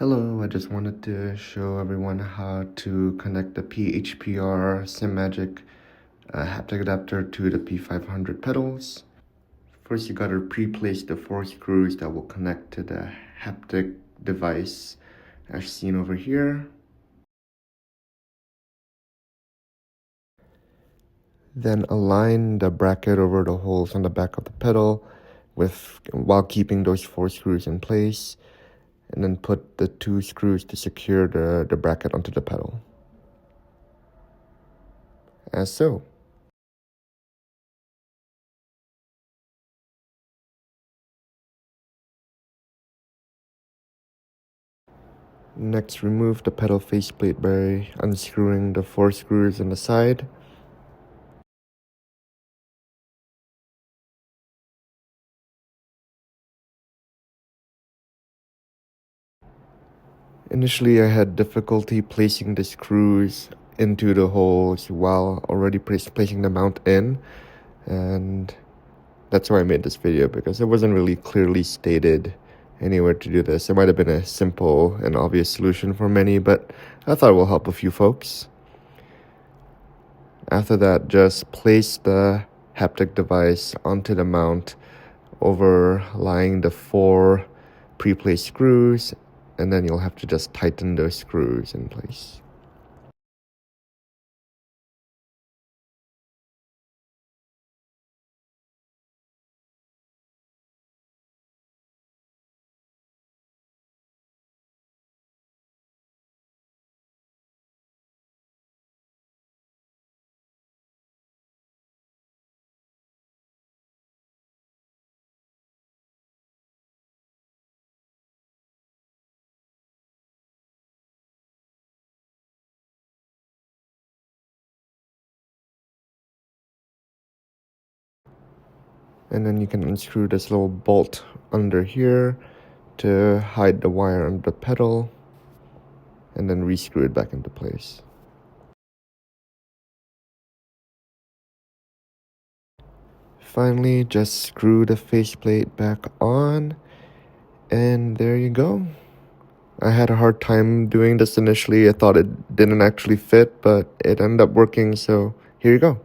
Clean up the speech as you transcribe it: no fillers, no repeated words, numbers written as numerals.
Hello, I just wanted to show everyone how to connect the P-HPR Simagic haptic adapter to the P500 pedals. First, you gotta pre-place the 4 screws that will connect to the haptic device as seen over here. Then align the bracket over the holes on the back of the pedal while keeping those 4 screws in place. And then put the 2 screws to secure the bracket onto the pedal. As so. Next, remove the pedal faceplate by unscrewing the 4 screws on the side. Initially, I had difficulty placing the screws into the holes while already placing the mount in, and that's why I made this video, because it wasn't really clearly stated anywhere to do this. It might have been a simple and obvious solution for many, but I thought it will help a few folks. After that, just place the haptic device onto the mount, overlying the 4 pre-placed screws, and then you'll have to just tighten those screws in place. And then you can unscrew this little bolt under here to hide the wire under the pedal, and then rescrew it back into place. Finally, just screw the faceplate back on, and there you go. I had a hard time doing this initially. I thought it didn't actually fit, but it ended up working, so here you go.